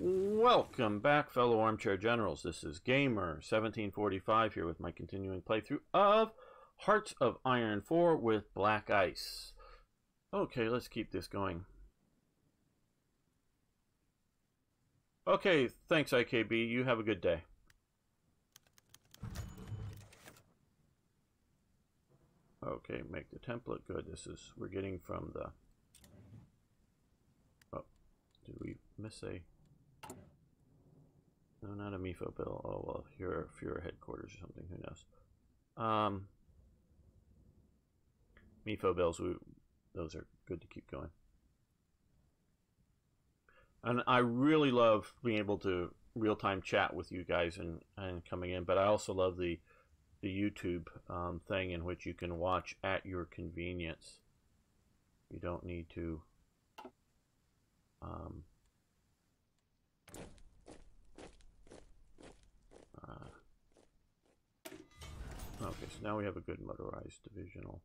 Welcome back, fellow armchair generals. This is Gamer1745 here with my continuing playthrough of Hearts of Iron 4 with BlackICE. Okay, let's keep this going. Okay, thanks IKB. You have a good day. Okay, make the template good. We're getting from the... Oh, did we miss a... No, not a MIFO bill. Oh, well, here are headquarters or something. Who knows? MIFO bills, those are good to keep going. And I really love being able to real-time chat with you guys and coming in, but I also love the YouTube thing in which you can watch at your convenience. You don't need to... okay, so now we have a good motorized divisional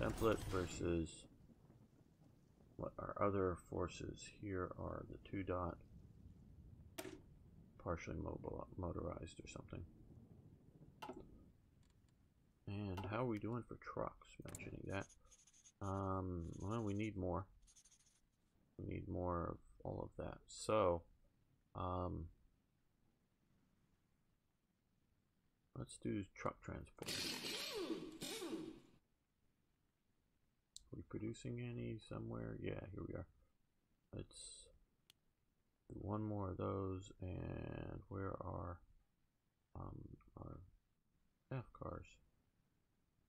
template versus what our other forces here are. The 2-dot partially motorized or something. And how are we doing for trucks? Mentioning that. Well, we need more. We need more of all of that. So, let's do truck transport. Are we producing any somewhere? Yeah, here we are. Let's do one more of those. And where are our F cars?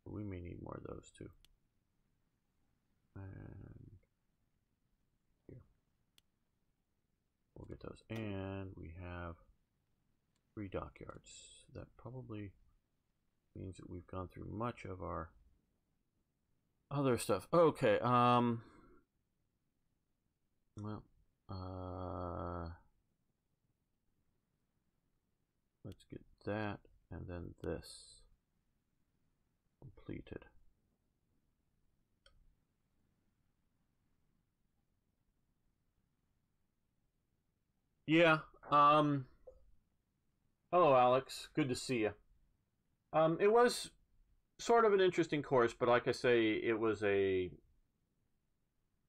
We may need more of those too. And here. We'll get those. And we have 3 dockyards. That probably means that we've gone through much of our other stuff. Okay, well, let's get that and then this completed. Yeah, hello, Alex. Good to see you. It was sort of an interesting course, but like I say, it was a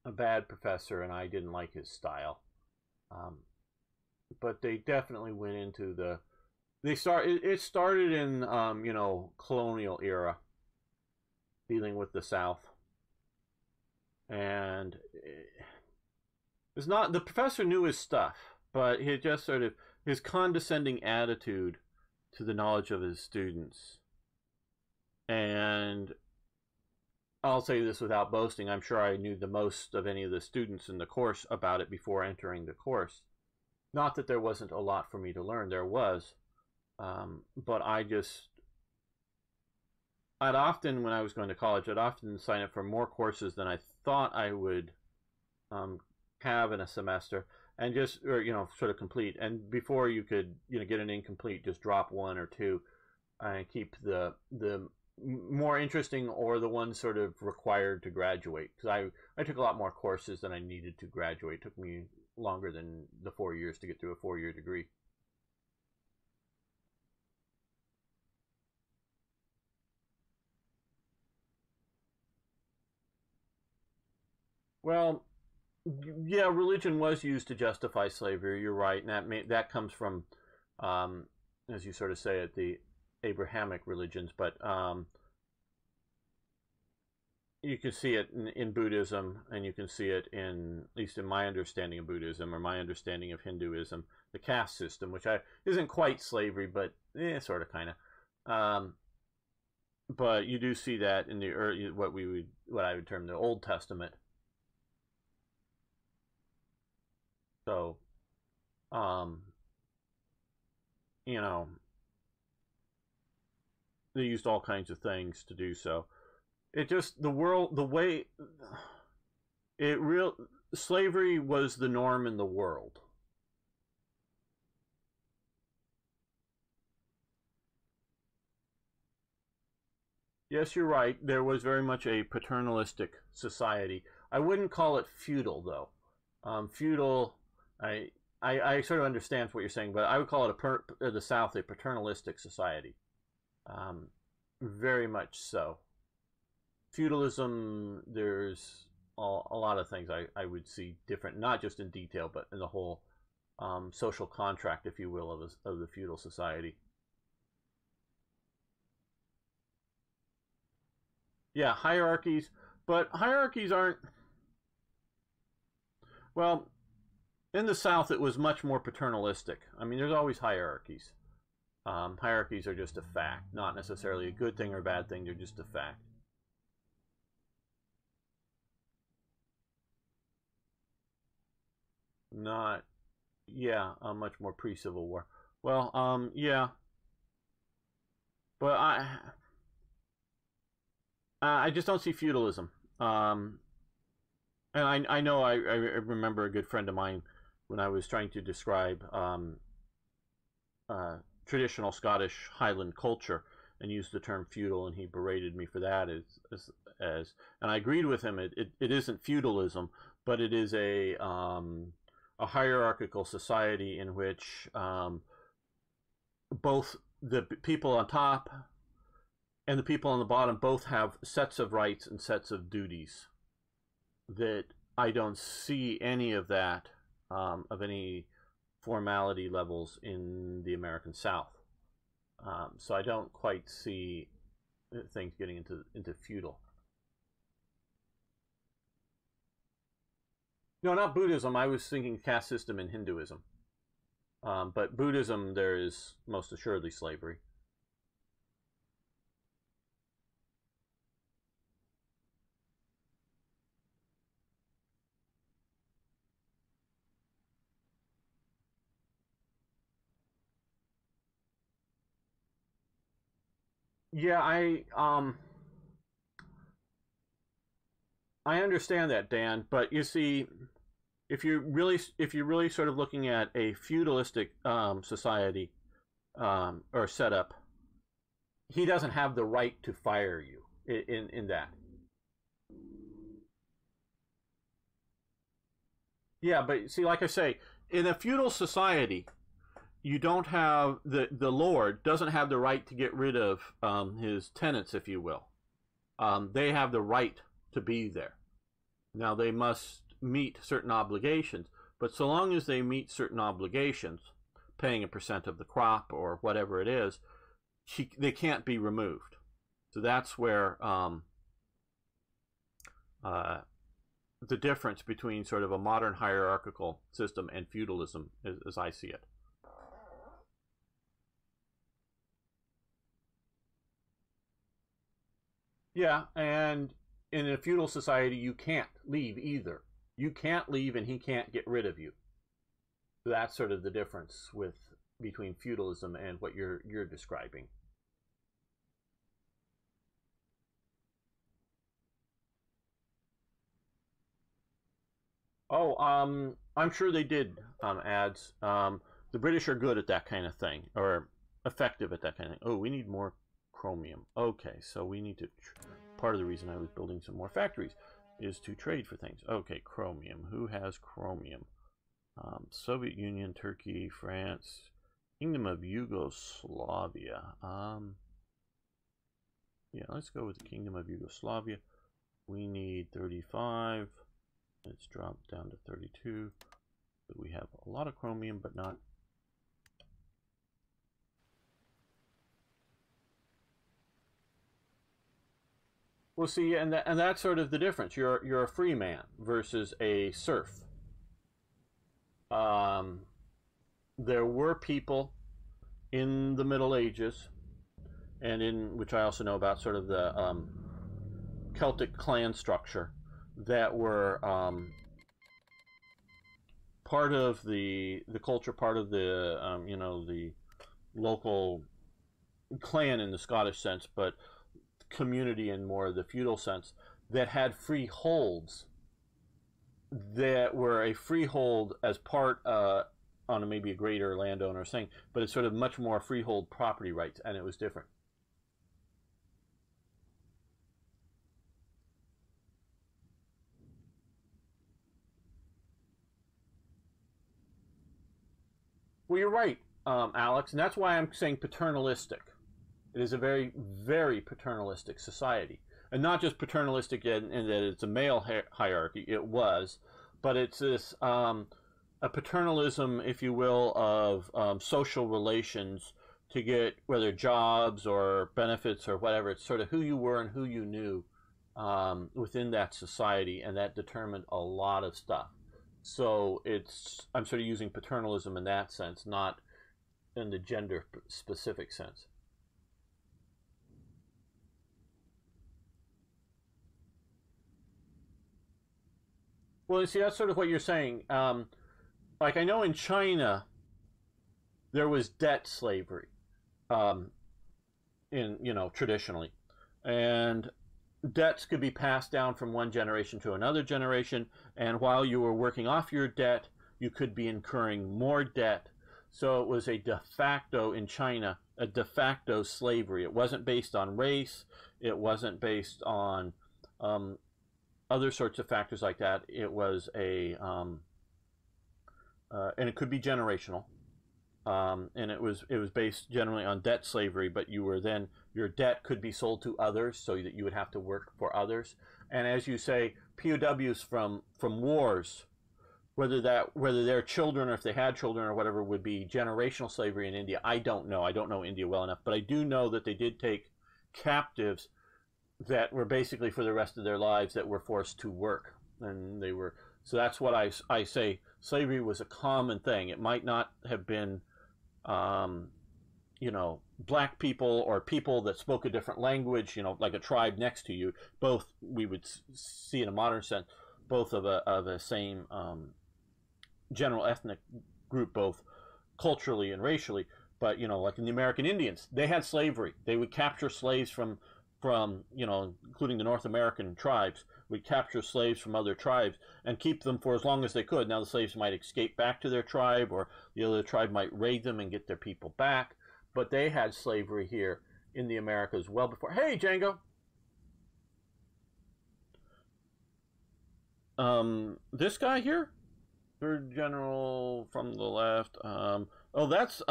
bad professor, and I didn't like his style. But they definitely went into the... It started in, you know, colonial era, dealing with the South. And it's not... The professor knew his stuff, but he just sort of... His condescending attitude to the knowledge of his students. And I'll say this without boasting, I'm sure I knew the most of any of the students in the course about it before entering the course. Not that there wasn't a lot for me to learn, there was. But I'd often, when I was going to college, I'd often sign up for more courses than I thought I would have in a semester. And just, or, you know, sort of complete. And before you could, you know, get an incomplete, just drop 1 or 2 and keep the more interesting or the ones sort of required to graduate. Because I took a lot more courses than I needed to graduate. It took me longer than the 4 years to get through a 4-year degree. Well, yeah, religion was used to justify slavery. You're right, and that comes from, as you sort of say it, the Abrahamic religions. But you can see it in Buddhism, and you can see it at least in my understanding of Buddhism or my understanding of Hinduism, the caste system, which isn't quite slavery, but sort of, kind of. But you do see that in the early, what I would term the Old Testament. So, you know, they used all kinds of things to do so. It just, the world, the way, slavery was the norm in the world. Yes, you're right. There was very much a paternalistic society. I wouldn't call it feudal, though. Feudal, I sort of understand what you're saying, but I would call it the South a paternalistic society. Um, Very much so. Feudalism, there's a lot of things I would see different, not just in detail, but in the whole social contract, if you will, of the feudal society. Yeah, hierarchies, but hierarchies aren't, well, in the South, it was much more paternalistic. I mean, there's always hierarchies. Hierarchies are just a fact, not necessarily a good thing or a bad thing, they're just a fact. Not, yeah, much more pre-Civil War. Well, yeah, but I just don't see feudalism. Um, and I know I remember a good friend of mine when I was trying to describe uh, traditional Scottish Highland culture and used the term feudal, and he berated me for that as and I agreed with him. It isn't feudalism, but it is a hierarchical society in which both the people on top and the people on the bottom both have sets of rights and sets of duties. That I don't see any of that of any formality levels in the American South. So I don't quite see things getting into feudal. No, not Buddhism. I was thinking caste system in Hinduism. But Buddhism, there is most assuredly slavery. Yeah, I understand that, Dan. But you see, if you're really sort of looking at a feudalistic society or setup, he doesn't have the right to fire you in that. Yeah, but see, like I say, in a feudal society, you don't have the lord doesn't have the right to get rid of his tenants, if you will. They have the right to be there. Now they must meet certain obligations, but so long as they meet certain obligations, paying a percent of the crop or whatever it is, they can't be removed. So that's where uh, the difference between sort of a modern hierarchical system and feudalism, as I see it. Yeah, and in a feudal society, you can't leave either. You can't leave, and he can't get rid of you. That's sort of the difference with between feudalism and what you're describing. Oh, I'm sure they did ads. The British are good at that kind of thing, or effective at that kind of thing. Oh, we need more chromium. Okay, so we need to. Part of the reason I was building some more factories is to trade for things. Okay, chromium. Who has chromium? Soviet Union, Turkey, France, Kingdom of Yugoslavia. Yeah, let's go with the Kingdom of Yugoslavia. We need 35. Let's drop down to 32. We have a lot of chromium, but not. Well, see, and that's sort of the difference. You're a free man versus a serf. Um, there were people in the Middle Ages, and in which I also know about sort of the Celtic clan structure that were part of the culture, part of the the local clan in the Scottish sense, but community in more the feudal sense that had freeholds that were a freehold as part on maybe a greater landowner thing, but it's sort of much more freehold property rights, and it was different. Well, you're right, Alex, and that's why I'm saying paternalistic. It is a very, very paternalistic society. And not just paternalistic in that it's a male hierarchy, it was, but it's this a paternalism, if you will, of social relations to get whether jobs or benefits or whatever. It's sort of who you were and who you knew within that society, and that determined a lot of stuff. So I'm sort of using paternalism in that sense, not in the gender specific sense. Well, you see, that's sort of what you're saying. Like I know in China there was debt slavery, um, in traditionally, and debts could be passed down from one generation to another generation. And while you were working off your debt, you could be incurring more debt. So it was a de facto in China, a de facto slavery. It wasn't based on race. It wasn't based on um, other sorts of factors like that. It was and it could be generational. And it was based generally on debt slavery, but you were then your debt could be sold to others, so that you would have to work for others. And as you say, POWs from wars, whether their children or if they had children or whatever, would be generational slavery in India. I don't know. I don't know India well enough, but I do know that they did take captives that were basically for the rest of their lives that were forced to work, and they were. So that's what I say. Slavery was a common thing. It might not have been um, black people or people that spoke a different language, like a tribe next to you. Both we would see in a modern sense, both of a same general ethnic group, both culturally and racially. But like in the American Indians, they had slavery. They would capture slaves from including the North American tribes, would capture slaves from other tribes and keep them for as long as they could. Now the slaves might escape back to their tribe, or the other tribe might raid them and get their people back. But they had slavery here in the Americas well before. Hey, Django. This guy here, third general from the left. Oh, that's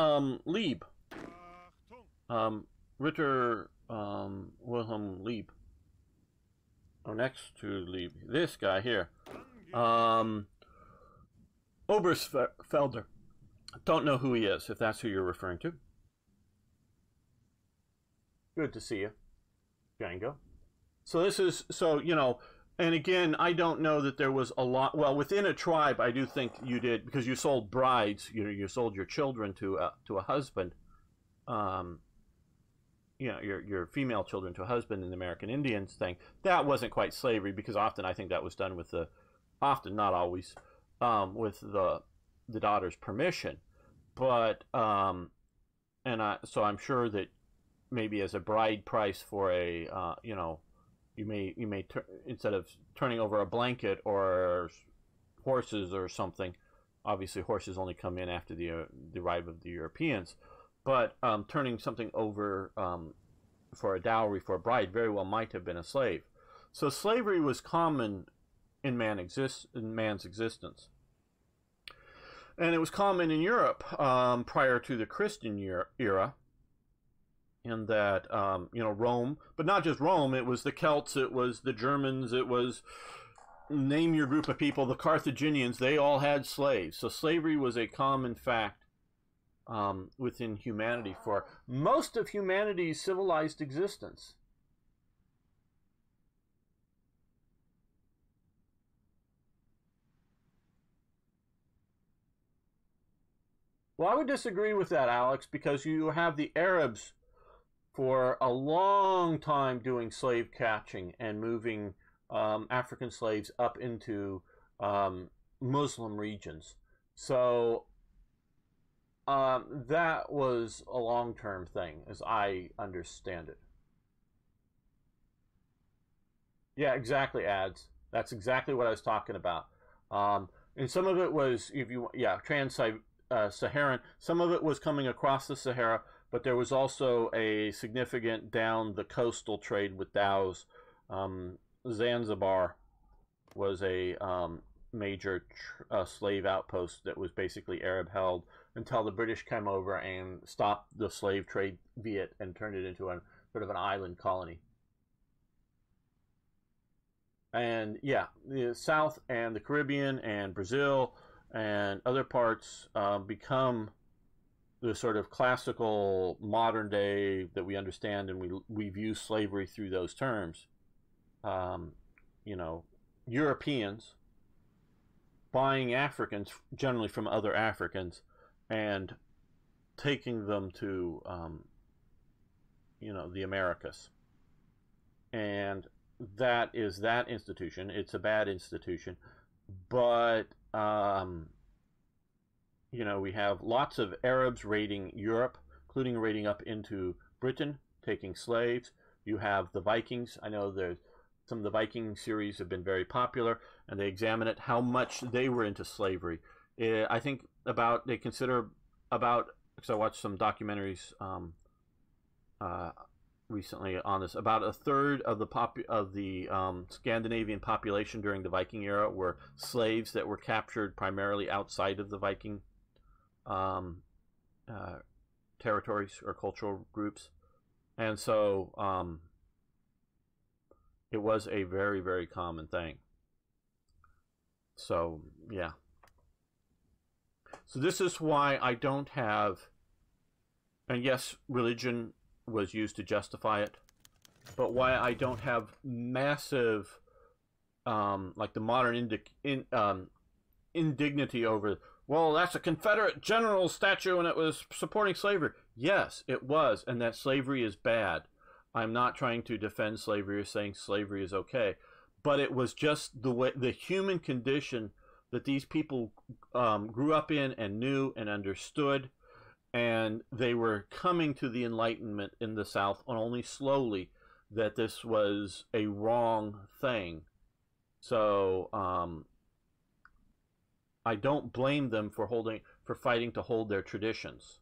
Lieb. Ritter Wilhelm Lieb. Oh, next to Lieb, this guy here, Oberfelder. Don't know who he is, if that's who you're referring to. Good to see you, Django. So this is, and again, I don't know that there was a lot. Well, within a tribe, I do think you did, because you sold brides. You sold your children to a husband. Um, your female children to a husband in the American Indians thing. That wasn't quite slavery, because often I think that was done with often, not always, with the daughter's permission. But so I'm sure that maybe as a bride price for you may instead of turning over a blanket or horses or something. Obviously, horses only come in after the arrival of the Europeans. But turning something over for a dowry for a bride very well might have been a slave. So slavery was common in man's existence. And it was common in Europe prior to the Christian era, in that, Rome, but not just Rome, it was the Celts, it was the Germans, it was, name your group of people, the Carthaginians, they all had slaves. So slavery was a common fact within humanity for most of humanity's civilized existence. Well, I would disagree with that, Alex, because you have the Arabs for a long time doing slave catching and moving African slaves up into Muslim regions. So that was a long-term thing, as I understand it. Yeah, exactly, ads. That's exactly what I was talking about. And some of it was, if you, yeah, trans-Saharan. Some of it was coming across the Sahara, but there was also a significant down the coastal trade with dhows. Zanzibar was a major slave outpost that was basically Arab held until the British came over and stopped the slave trade via it and turned it into a sort of an island colony. And yeah, the South and the Caribbean and Brazil and other parts become the sort of classical modern day that we understand, and we view slavery through those terms. You know, Europeans buying Africans generally from other Africans and taking them to you know, the Americas. And that is that institution. It's a bad institution, but you know, we have lots of Arabs raiding Europe, including raiding up into Britain, taking slaves. You have the Vikings. I know there's some of the Viking series have been very popular, and they examine it, how much they were into slavery. I think about, they consider about, because I watched some documentaries recently on this, about a third of the Scandinavian population during the Viking era were slaves that were captured primarily outside of the Viking territories or cultural groups. And so it was a very, very common thing. So yeah, so this is why I don't have, and yes, religion was used to justify it, but why I don't have massive like the modern indignity over, well, that's a Confederate general statue and it was supporting slavery. Yes, it was, and that slavery is bad. I'm not trying to defend slavery or saying slavery is okay, but it was just the way, the human condition that these people grew up in and knew and understood, and they were coming to the Enlightenment in the South only slowly, that this was a wrong thing. So I don't blame them for fighting to hold their traditions.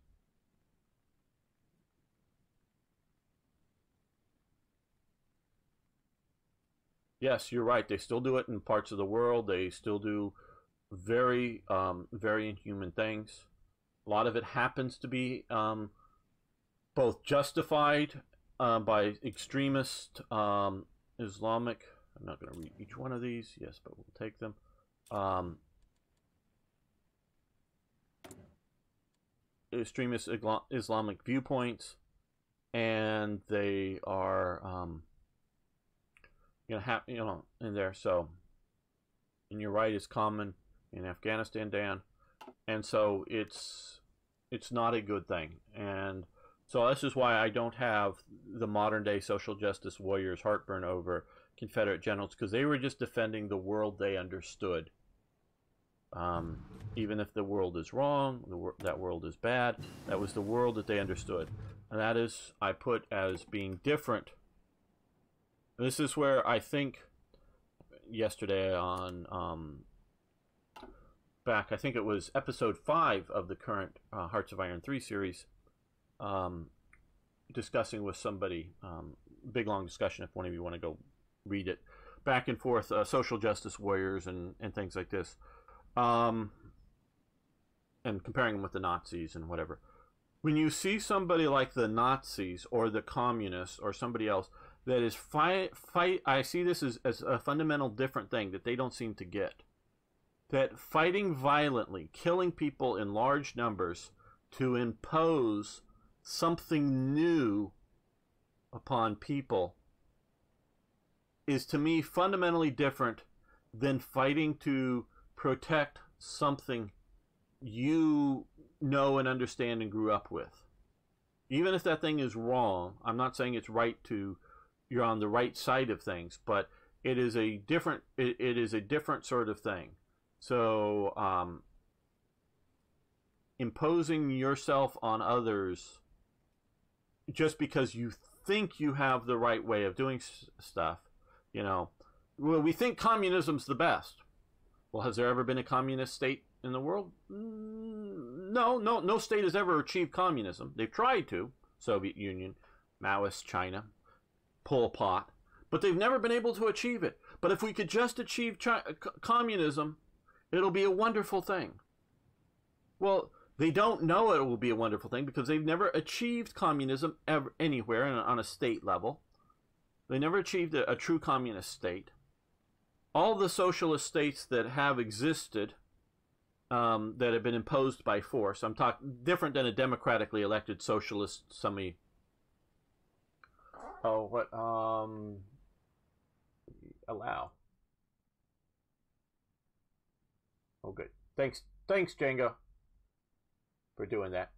Yes, you're right. They still do it in parts of the world. They still do very, very inhuman things. A lot of it happens to be both justified by extremist Islamic. I'm not going to read each one of these. Yes, but we'll take them. Extremist Islamic viewpoints, and they are in there. So, and you're right, it's common in Afghanistan, Dan, and so it's not a good thing. And so this is why I don't have the modern day social justice warriors heartburn over Confederate generals, because they were just defending the world they understood. Even if the world is wrong, that world is bad, that was the world that they understood. And that is, I put as being different. This is where I think yesterday on I think it was episode 5 of the current Hearts of Iron 3 series, discussing with somebody, big long discussion if one of you want to go read it, back and forth, social justice warriors and things like this, and comparing them with the Nazis and whatever. When you see somebody like the Nazis or the communists or somebody else that is I see this as a fundamental different thing that they don't seem to get. That fighting violently, killing people in large numbers to impose something new upon people is, to me, fundamentally different than fighting to protect something you know and understand and grew up with. Even if that thing is wrong, I'm not saying it's right to, you're on the right side of things, but it is a different sort of thing. So imposing yourself on others just because you think you have the right way of doing stuff, well, we think communism's the best. Well, has there ever been a communist state in the world? No state has ever achieved communism. They've tried to. Soviet Union, Maoist China, Pol Pot, but they've never been able to achieve it. But if we could just achieve communism, It'll be a wonderful thing. Well, they don't know it will be a wonderful thing because they've never achieved communism ever, anywhere on a state level. They never achieved a true communist state. All the socialist states that have existed, that have been imposed by force, I'm talking different than a democratically elected socialist, allow. Oh, good. Thanks, Django, for doing that.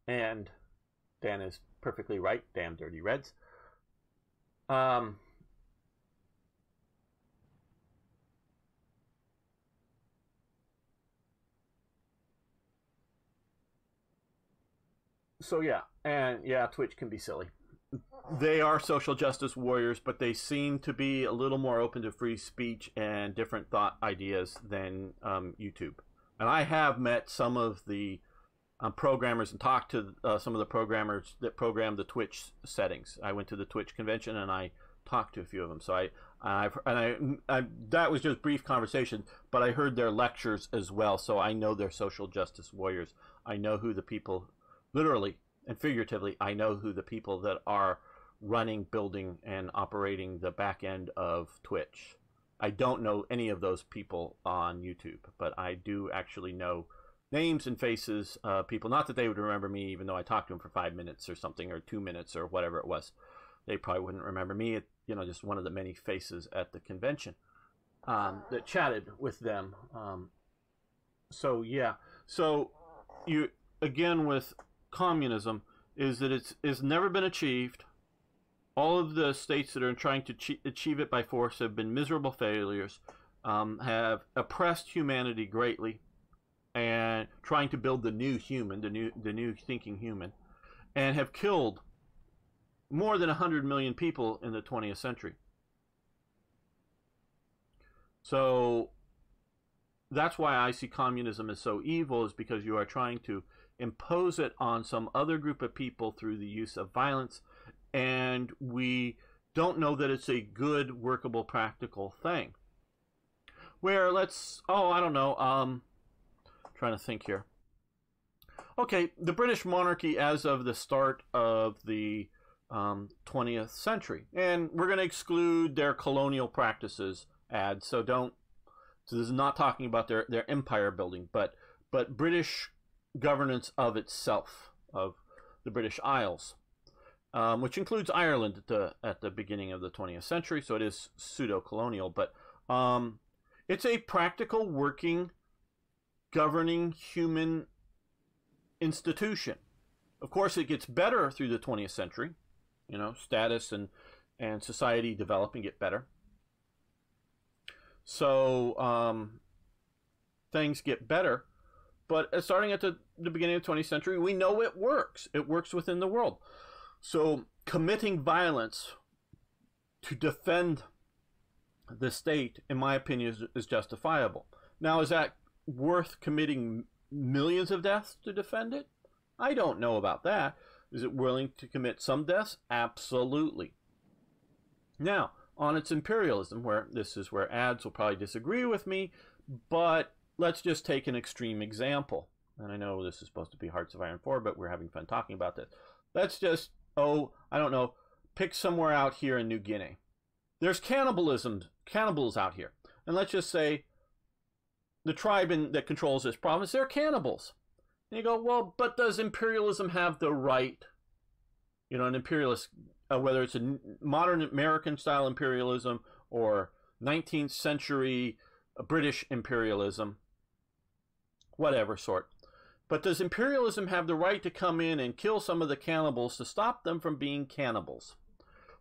And Dan is perfectly right. Damn dirty Reds. So yeah, and yeah, Twitch can be silly. They are social justice warriors, but they seem to be a little more open to free speech and different thought ideas than YouTube. And I have met some of the programmers and talked to some of the programmers that program the Twitch settings. I went to the Twitch convention and I talked to a few of them. So that was just brief conversation, but I heard their lectures as well. So I know they're social justice warriors. I know who the people, literally and figuratively, I know who the people that are running, building, and operating the back end of Twitch. I don't know any of those people on YouTube, but I do actually know names and faces, people. Not that they would remember me, even though I talked to them for 5 minutes or something, or 2 minutes, or whatever it was. They probably wouldn't remember me. Just one of the many faces at the convention that chatted with them. So yeah. So you again with communism is that it's never been achieved. All of the states that are trying to achieve it by force have been miserable failures, have oppressed humanity greatly, and trying to build the new human, the new thinking human, and have killed more than 100 million people in the 20th century. So that's why I see communism as so evil, is because you are trying to impose it on some other group of people through the use of violence, and we don't know that it's a good, workable, practical thing. Where trying to think here. Okay, the British monarchy as of the start of the 20th century, and we're going to exclude their colonial practices ads, so this is not talking about their empire building, but British governance of itself, of the British Isles, which includes Ireland at the beginning of the 20th century, so it is pseudo-colonial, but it's a practical, working, governing human institution. Of course, it gets better through the 20th century, status and society develop and get better. So things get better. But starting at the beginning of the 20th century, we know it works. It works within the world. So committing violence to defend the state, in my opinion, is justifiable. Now, is that worth committing millions of deaths to defend it? I don't know about that. Is it willing to commit some deaths? Absolutely. Now, on its imperialism, this is where ads will probably disagree with me, but let's just take an extreme example. And I know this is supposed to be Hearts of Iron 4, but we're having fun talking about this. Let's just, pick somewhere out here in New Guinea. There's cannibals out here. And let's just say the tribe that controls this province, they're cannibals. And you go, well, but does imperialism have the right, an imperialist, whether it's a modern American-style imperialism or 19th century British imperialism, whatever sort. But does imperialism have the right to come in and kill some of the cannibals to stop them from being cannibals?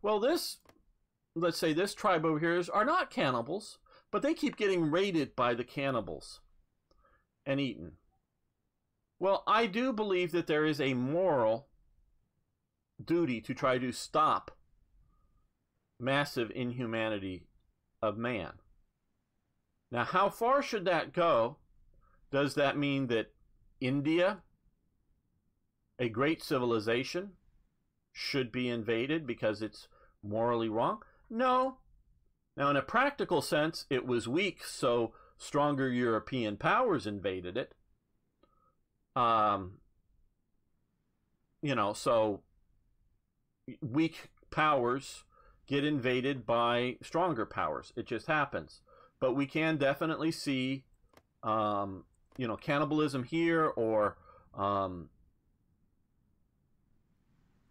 Well, let's say this tribe over here are not cannibals, but they keep getting raided by the cannibals and eaten. Well, I do believe that there is a moral duty to try to stop massive inhumanity of man. Now, how far should that go? Does that mean that India, a great civilization, should be invaded because it's morally wrong? No. Now, in a practical sense, it was weak, so stronger European powers invaded it. So weak powers get invaded by stronger powers. It just happens. But we can definitely see, cannibalism here, or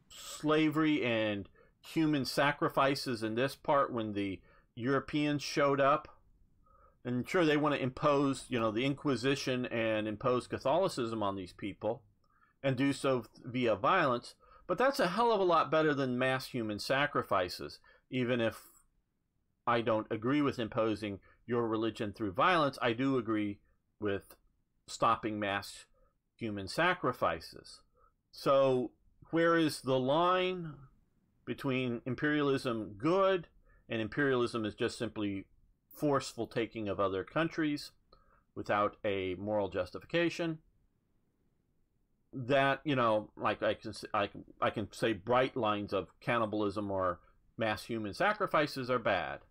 slavery and human sacrifices in this part when the Europeans showed up. And sure, they want to impose, the Inquisition and impose Catholicism on these people and do so via violence. But that's a hell of a lot better than mass human sacrifices, even if I don't agree with imposing your religion through violence. I do agree with stopping mass human sacrifices. So where is the line between imperialism good and imperialism is just simply forceful taking of other countries without a moral justification? That, like I can say bright lines of cannibalism or mass human sacrifices are bad.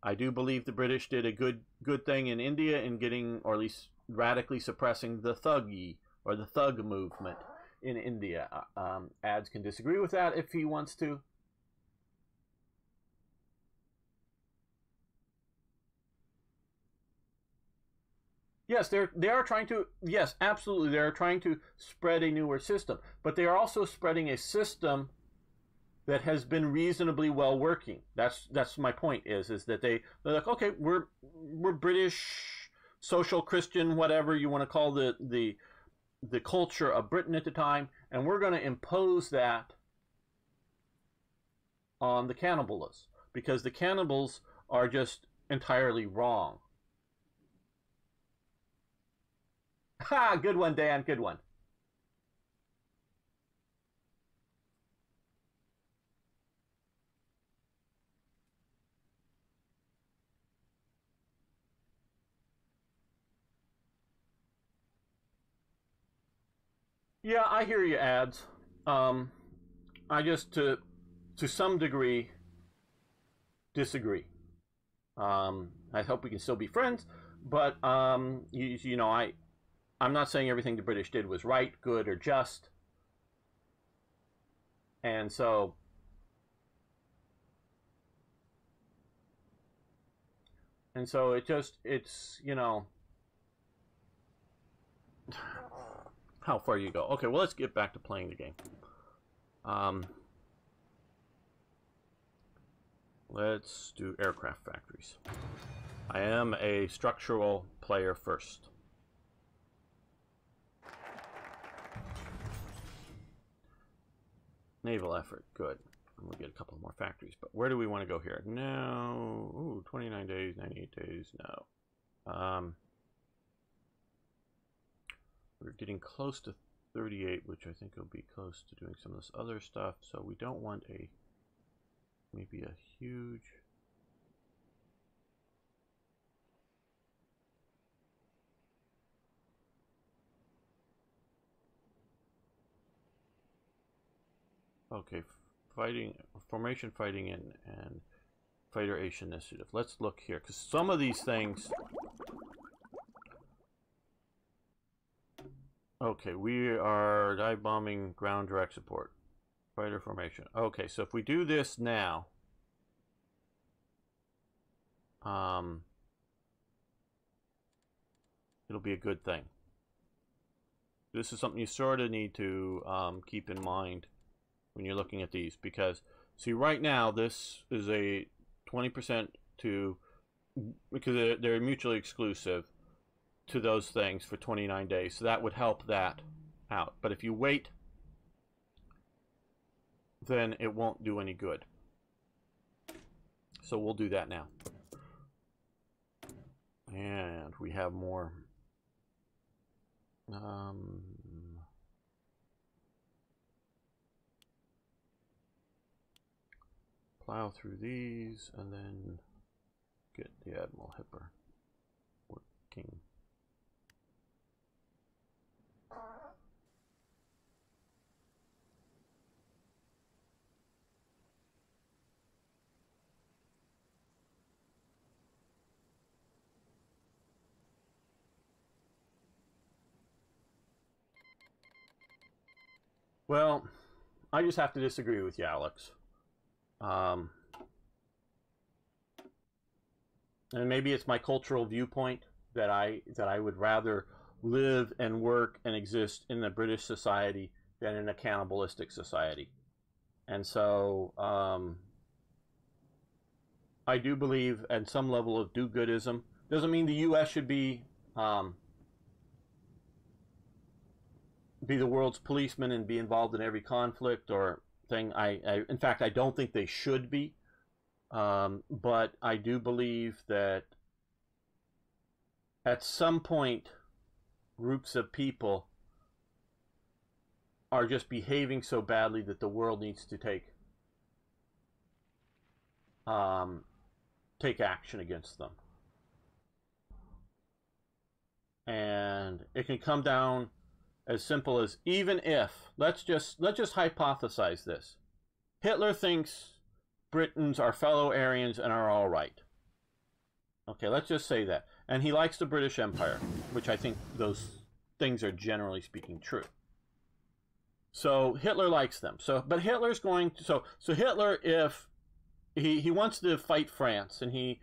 I do believe the British did a good thing in India in getting, or at least radically suppressing, the Thuggee or the Thug movement in India. Ads can disagree with that if he wants to. Yes, they are trying to. Yes, absolutely, they are trying to spread a newer system, but they are also spreading a system that has been reasonably well working. That's my point. Is that they're like, okay, we're British, social Christian, whatever you want to call the culture of Britain at the time, and we're going to impose that on the cannibals because the cannibals are just entirely wrong. Ha! Good one, Dan. Good one. Yeah, I hear you, ads. I just to some degree disagree. I hope we can still be friends, but I'm not saying everything the British did was right, good, or just, and so it's how far you go. Okay, well, let's get back to playing the game. Let's do aircraft factories. I am a structural player first. Naval effort, good. We'll get a couple more factories, but where do we want to go here? No, ooh, 29 days, 98 days, no. We're getting close to 38, which I think will be close to doing some of this other stuff, so we don't want maybe a huge... Okay, formation fighting and Federation initiative. Let's look here, because some of these things... Okay, we are dive bombing ground direct support. Fighter formation. Okay, so if we do this now, it'll be a good thing. This is something you sort of need to keep in mind when you're looking at these, because see, right now this is a 20% to, because they're mutually exclusive to those things for 29 days, so that would help that out. But if you wait, then it won't do any good. So we'll do that now. And we have more. Plow through these and then get the Admiral Hipper working. Well, I just have to disagree with you, Alex. Um, and maybe it's my cultural viewpoint that I would rather live and work and exist in a British society than in a cannibalistic society. And so I do believe in some level of do-goodism. Doesn't mean the U.S. should be the world's policeman and be involved in every conflict or thing. In fact, I don't think they should be. But I do believe that at some point, groups of people are just behaving so badly that the world needs to take action against them. And it can come down as simple as, even if, let's just hypothesize this. Hitler thinks Britons are fellow Aryans and are all right. Okay, let's just say that. And he likes the British Empire, which I think those things are generally speaking true. So Hitler likes them. But Hitler's going to, so Hitler, if he wants to fight France and he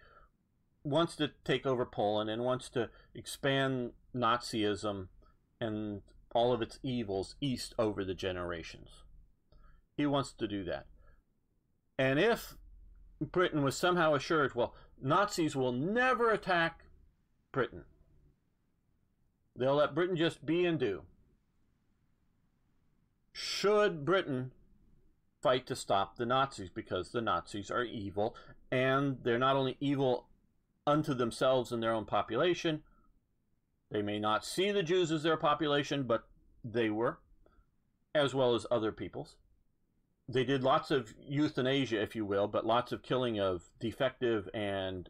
wants to take over Poland and wants to expand Nazism and all of its evils east over the generations. He wants to do that. And if Britain was somehow assured, well, Nazis will never attack Britain. They'll let Britain just be and do. Should Britain fight to stop the Nazis, because the Nazis are evil, and they're not only evil unto themselves and their own population, they may not see the Jews as their population, but they were, as well as other peoples. They did lots of euthanasia, if you will, but lots of killing of defective and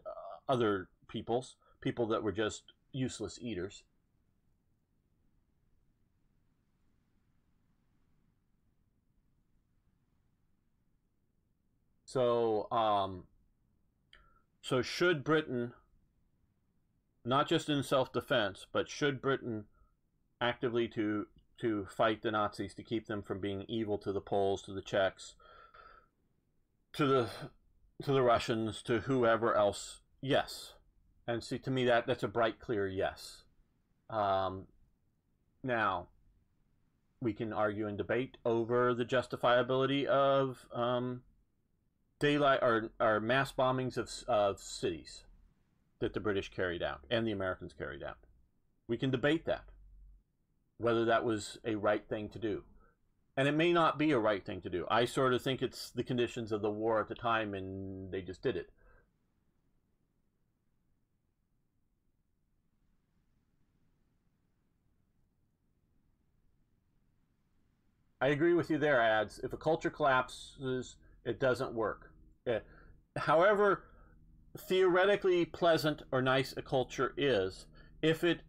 other peoples, people that were just useless eaters. So, so should Britain, not just in self-defense, but should Britain actively to fight the Nazis, to keep them from being evil to the Poles, to the Czechs, to the Russians, to whoever else? Yes. And see, to me, that's a bright, clear yes. Now, we can argue and debate over the justifiability of daylight or mass bombings of cities that the British carried out and the Americans carried out. We can debate that, whether that was a right thing to do. And it may not be a right thing to do. I sort of think it's the conditions of the war at the time and they just did it. I agree with you there, Ads. If a culture collapses, it doesn't work. However theoretically pleasant or nice a culture is, if it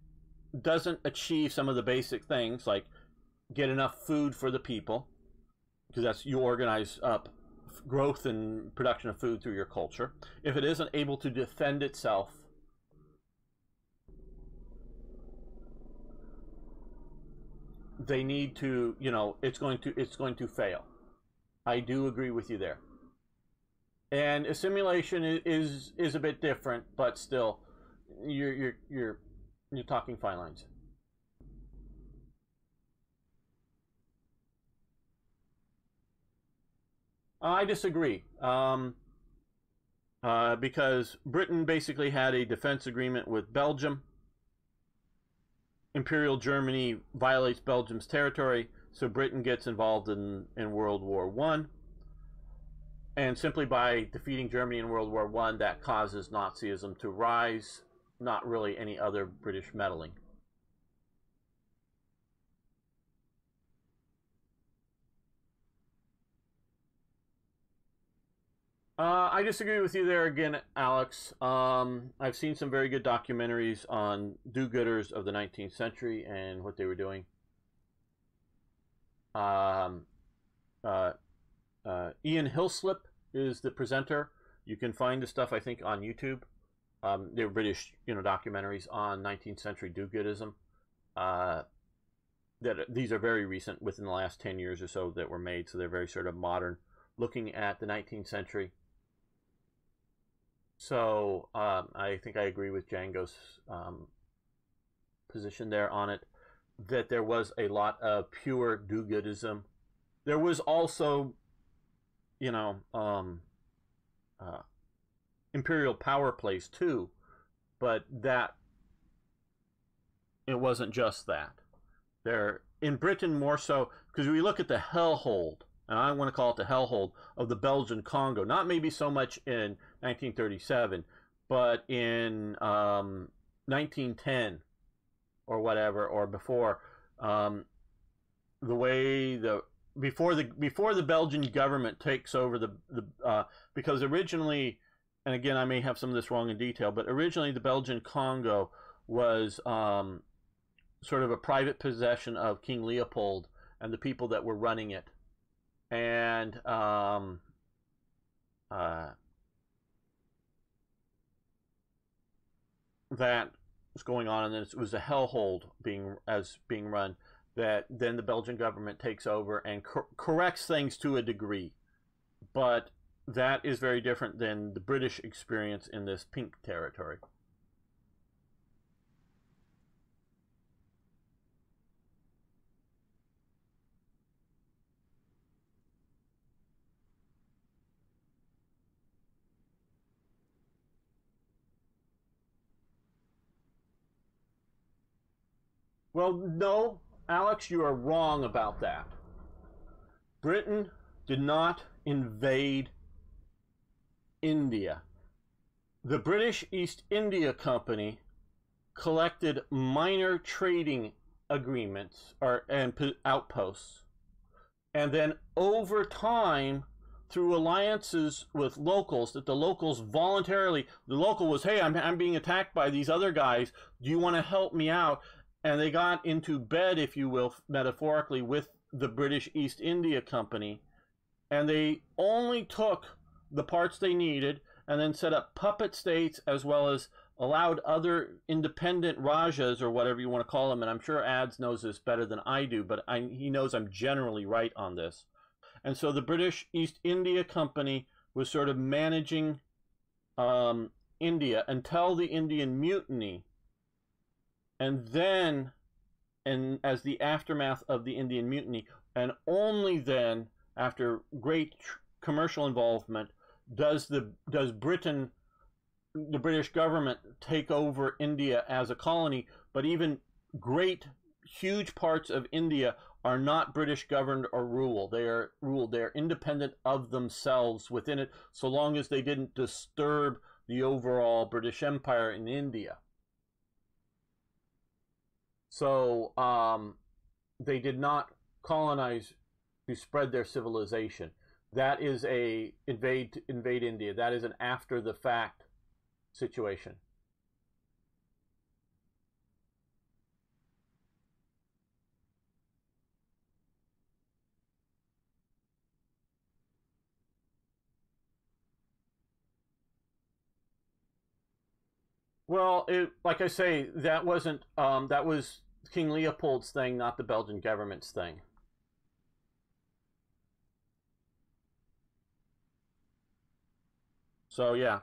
doesn't achieve some of the basic things, like get enough food for the people, because that's, you organize up growth and production of food through your culture. If it isn't able to defend itself, they need to, it's going to fail. I do agree with you there. And assimilation is a bit different, but still, you're talking fine lines. I disagree. Because Britain basically had a defense agreement with Belgium. Imperial Germany violates Belgium's territory, so Britain gets involved in World War I. And simply by defeating Germany in World War I, that causes Nazism to rise, not really any other British meddling. I disagree with you there again, Alex. I've seen some very good documentaries on do-gooders of the 19th century and what they were doing. Ian Hillslip is the presenter. You can find the stuff, I think, on YouTube. They're British, documentaries on 19th century do-goodism. that these are very recent, within the last 10 years or so, that were made, so they're very sort of modern, looking at the 19th century. So I think I agree with Django's position there on it, that there was a lot of pure do-goodism. There was also, you know, imperial power plays too, but that it wasn't just that. There, in Britain more so, because we look at the hellhole, and I want to call it the hellhole of the Belgian Congo, not maybe so much in 1937, but in 1910 or whatever, or before, the way before the Belgian government takes over because originally, and again I may have some of this wrong in detail, but originally the Belgian Congo was sort of a private possession of King Leopold and the people that were running it, and that was going on, and then it was a hellhole being run, that then the Belgian government takes over and corrects things to a degree, but that is very different than the British experience in this pink territory. Well, no, Alex, you are wrong about that. Britain did not invade India. The British East India Company collected minor trading agreements and outposts, and then over time, through alliances with locals, that the locals voluntarily, the local was, hey, I'm being attacked by these other guys, do you want to help me out? And they got into bed, if you will, metaphorically, with the British East India Company, and they only took the parts they needed and then set up puppet states, as well as allowed other independent Rajas, or whatever you want to call them, and I'm sure Ads knows this better than I do, but he knows I'm generally right on this. And so the British East India Company was sort of managing India until the Indian Mutiny, and then, and as the aftermath of the Indian Mutiny, and only then, after great commercial involvement, does Britain, the British government, take over India as a colony. But even huge parts of India are not British governed or ruled. They are independent of themselves within it, so long as they didn't disturb the overall British Empire in India. So they did not colonize to spread their civilization. That is a invade India. That is an after the fact situation. Well, like I say, that wasn't that was King Leopold's thing, not the Belgian government's thing. So yeah,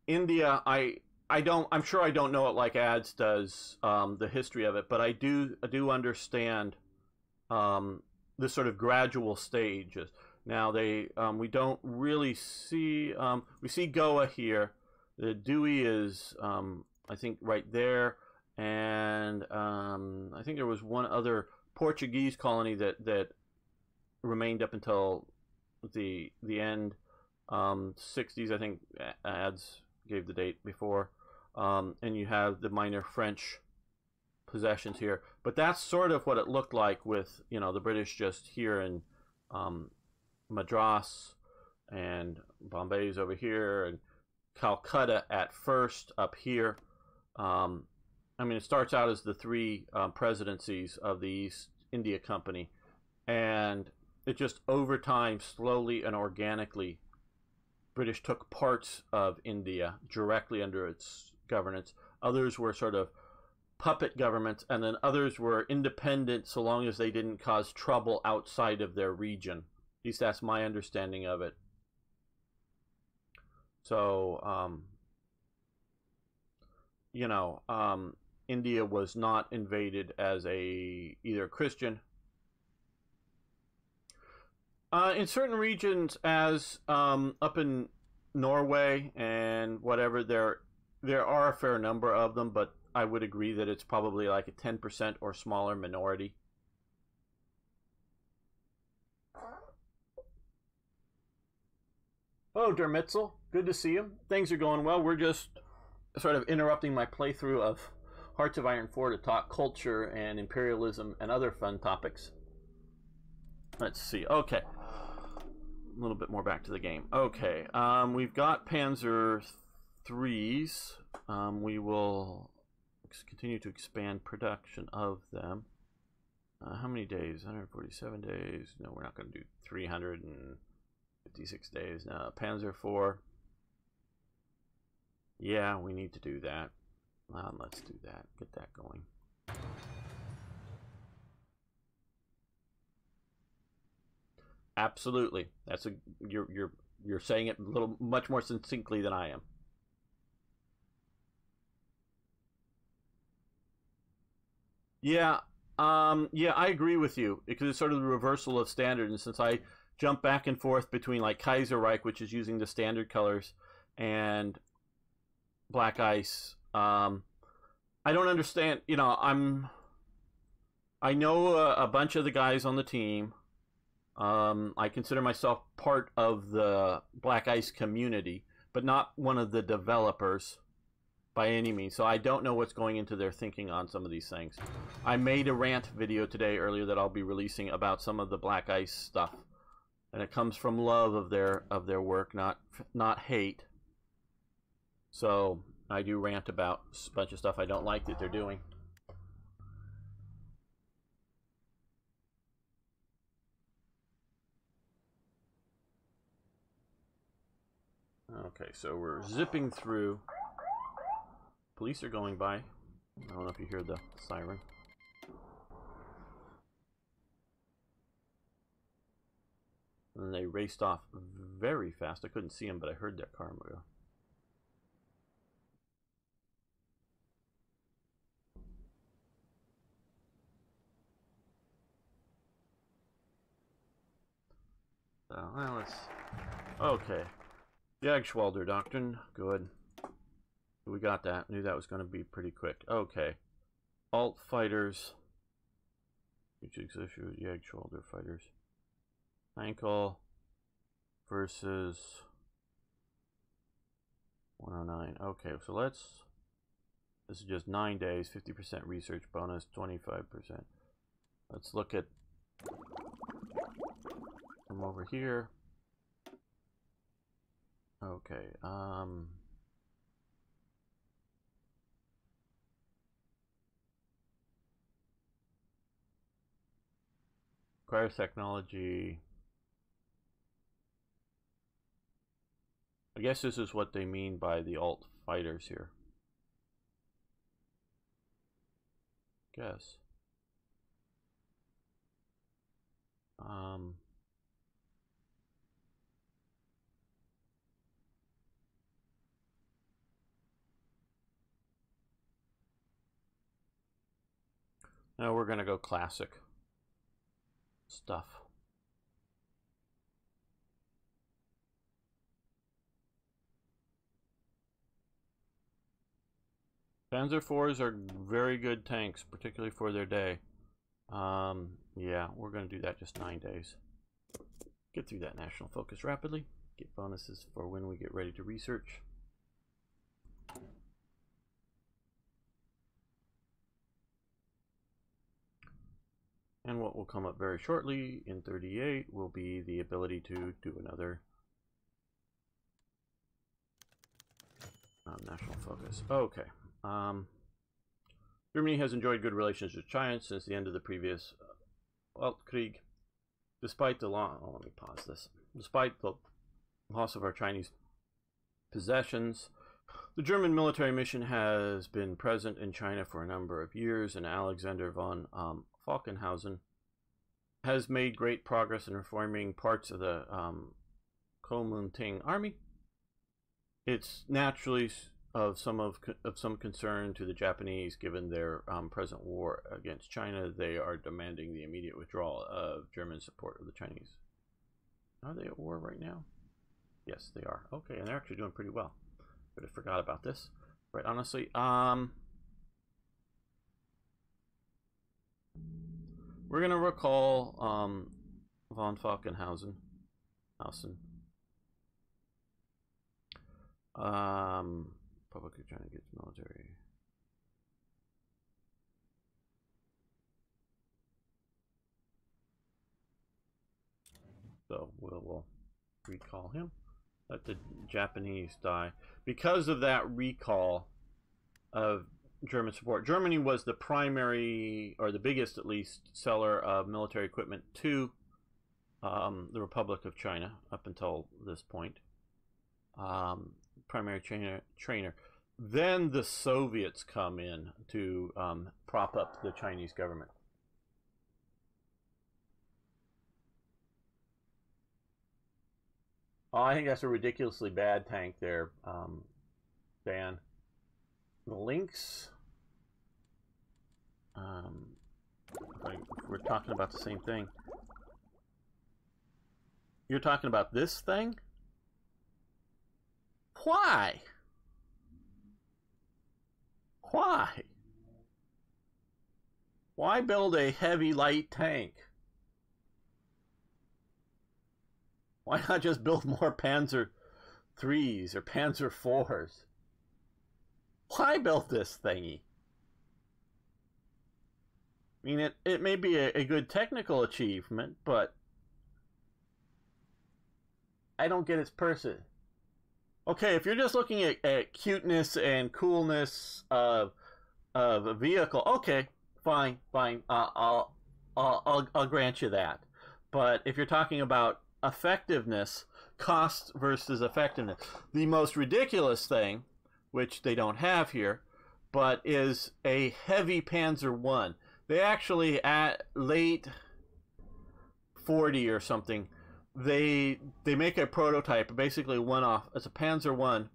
India, I'm sure I don't know it like Ads does, the history of it, but I do understand this sort of gradual stages. Now we don't really see, we see Goa here. The Dewey is I think right there, and I think there was one other Portuguese colony that remained up until the end. 60s, I think Ads gave the date before, and you have the minor French possessions here, but that's sort of what it looked like with, you know, the British just here in Madras, and Bombay's over here, and Calcutta at first up here. I mean, it starts out as the three presidencies of the East India Company, and it just over time, slowly and organically, British took parts of India directly under its governance. Others were sort of puppet governments, and then others were independent so long as they didn't cause trouble outside of their region. At least that's my understanding of it. So, you know, India was not invaded as either Christian. In certain regions, as up in Norway and whatever, there are a fair number of them, but I would agree that it's probably like a 10% or smaller minority. Oh, Dermitzel, good to see you. Things are going well. We're just sort of interrupting my playthrough of Hearts of Iron 4 to talk culture and imperialism and other fun topics. Let's see. Okay. A little bit more back to the game. Okay. We've got Panzer IIIs. We will continue to expand production of them. How many days? 147 days. No, we're not going to do 356 days. Now, Panzer IV. Yeah, we need to do that. Let's do that. Get that going. Absolutely. That's you're saying it a little much more succinctly than I am. Yeah, yeah, I agree with you because it's sort of the reversal of standard. And since I jump back and forth between like Kaiserreich, which is using the standard colors, and BlackICE, I don't understand. You know, I know a bunch of the guys on the team. I consider myself part of the BlackICE community, but not one of the developers by any means. So I don't know what's going into their thinking on some of these things. I made a rant video today earlier that I'll be releasing about some of the BlackICE stuff, and it comes from love of their work, not hate. So I do rant about a bunch of stuff I don't like that they're doing. Okay, so we're zipping through. Police are going by. I don't know if you hear the siren. And they raced off very fast. I couldn't see them, but I heard their car move. So, well, let's... Okay. Jagdschwalder Doctrine. Good. We got that. Knew that was going to be pretty quick. Okay. Alt fighters. Jagdschwalder fighters. Hankel versus 109. Okay, so let's... This is just 9 days. 50% research bonus. 25%. Let's look at... From over here. Okay, requires technology. I guess this is what they mean by the alt fighters here. Guess. Now we're gonna go classic stuff. Panzer IVs are very good tanks, particularly for their day. Yeah, we're gonna do that just 9 days. Get through that national focus rapidly. Get bonuses for when we get ready to research. And what will come up very shortly in 38 will be the ability to do another national focus. Okay. Germany has enjoyed good relations with China since the end of the previous Weltkrieg. Despite the loss, let me pause this. Despite the loss of our Chinese possessions, The German military mission has been present in China for a number of years, and Alexander von Falkenhausen has made great progress in reforming parts of the Kuomintang army. It's naturally of some concern to the Japanese, given their present war against China. They are demanding the immediate withdrawal of German support of the Chinese. Are they at war right now? Yes, they are. Okay, and they're actually doing pretty well. But I forgot about this. Right, honestly, we're gonna recall von Falkenhausen. Publicly trying to get military. So we'll recall him. Let the Japanese die. Because of that recall of German support, Germany was the primary, or the biggest at least, seller of military equipment to the Republic of China up until this point. Primary trainer. Then the Soviets come in to prop up the Chinese government. Oh, I think that's a ridiculously bad tank there, Dan. The Lynx. We're talking about the same thing. You're talking about this thing? Why? Why? Why build a heavy light tank? Why not just build more Panzer IIIs or Panzer IVs? Why build this thingy? I mean, it may be a good technical achievement, but I don't get its person. Okay, if you're just looking at cuteness and coolness of a vehicle, okay, fine. I'll grant you that. But if you're talking about effectiveness, cost versus effectiveness, the most ridiculous thing, which they don't have here, but is a heavy Panzer I. They actually, at late 40 or something, they make a prototype, basically one-off. It's a Panzer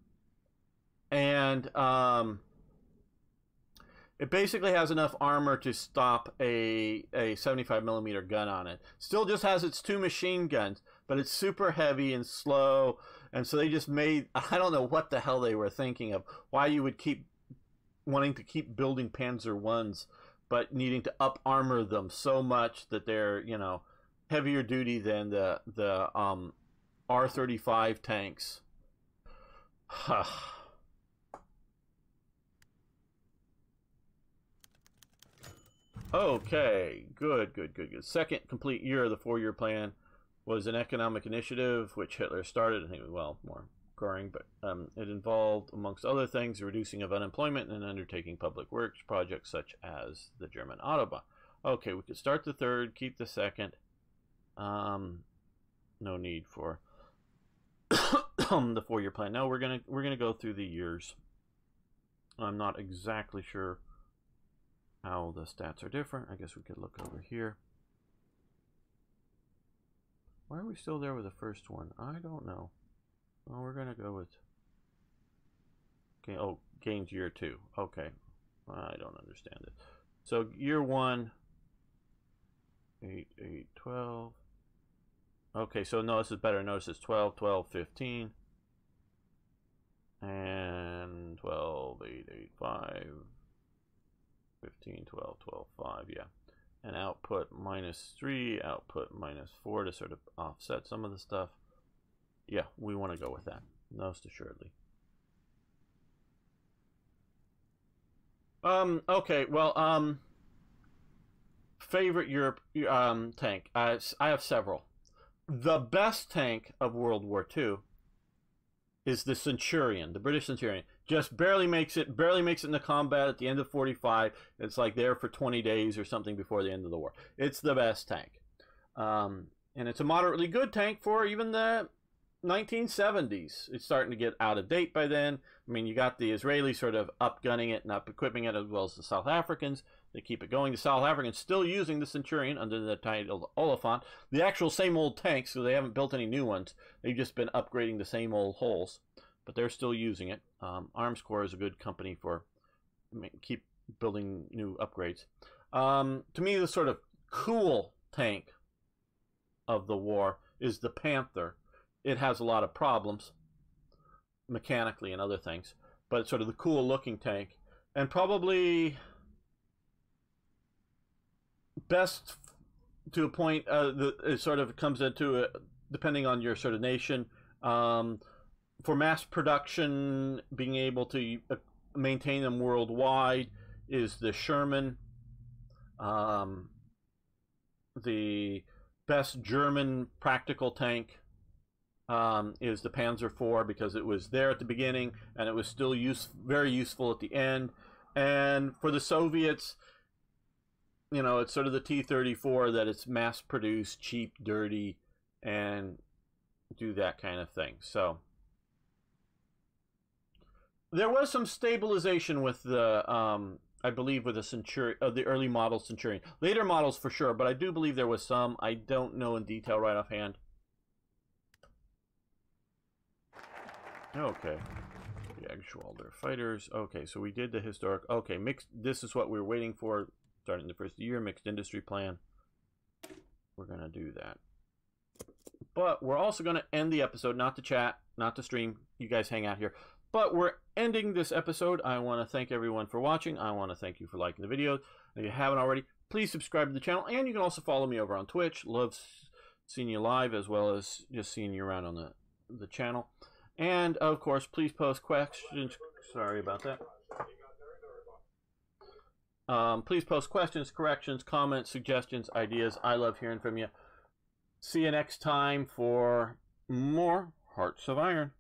I, and it basically has enough armor to stop a 75mm gun on it. Still just has its 2 machine guns, but it's super heavy and slow, and so they just made, I don't know what the hell they were thinking of, why you would keep wanting to keep building Panzer Is, but needing to up armor them so much that they're, you know, heavier duty than the R-35 tanks. Okay, good. Second complete year of the 4-year plan was an economic initiative which Hitler started. I think, well, more occurring, but it involved, amongst other things, the reducing of unemployment and undertaking public works projects such as the German Autobahn. Okay, we could start the third, keep the second. No need for the 4-year plan. No, we're gonna go through the years. I'm not exactly sure how the stats are different. I guess we could look over here. Why are we still there with the first one? I don't know. Well, we're gonna go with, okay, oh, gains year 2. Okay, I don't understand it. So year 1, 8, 8, 12. Okay, so no, this is better. Notice it's 12, 12, 15. And 12, 8, 8, 5. 15, 12, 12, 5, yeah. And output -3, output -4 to sort of offset some of the stuff. Yeah, we want to go with that, most assuredly. Okay, well, favorite Europe tank. I have several. The best tank of World War II is the Centurion, the British Centurion. Just barely makes it into combat at the end of 45. It's like there for 20 days or something before the end of the war. It's the best tank. And it's a moderately good tank for even the 1970s. It's starting to get out of date by then. I mean, you got the Israelis sort of upgunning it and up equipping it, as well as the South Africans. They keep it going. The South Africans still using the Centurion under the title Oliphant. The actual same old tanks, so they haven't built any new ones. They've just been upgrading the same old holes, but they're still using it. Arms Corps is a good company for keep building new upgrades. To me, the sort of cool tank of the war is the Panther. It has a lot of problems mechanically and other things, but it's sort of the cool looking tank, and probably best to a point. It sort of comes into depending on your sort of nation, for mass production, being able to maintain them worldwide is the Sherman. The best German practical tank is the Panzer IV, because it was there at the beginning and it was still very useful at the end. And for the Soviets, you know, it's sort of the T-34, that it's mass produced, cheap, dirty, and do that kind of thing. So there was some stabilization with the I believe with the Centurion, the early model Centurion. Later models for sure, but I do believe there was some. I don't know in detail right offhand. Okay. The Agschwalder fighters. Okay, so we did the historic. Okay, mixed. This is what we were waiting for, starting the first year. Mixed industry plan. We're gonna do that. But we're also gonna end the episode, not the chat, not the stream. You guys hang out here. But we're ending this episode. I want to thank everyone for watching. I want to thank you for liking the video. If you haven't already, please subscribe to the channel. And you can also follow me over on Twitch. Love seeing you live, as well as just seeing you around on the channel. And, of course, please post questions. Sorry about that. Please post questions, corrections, comments, suggestions, ideas. I love hearing from you. See you next time for more Hearts of Iron.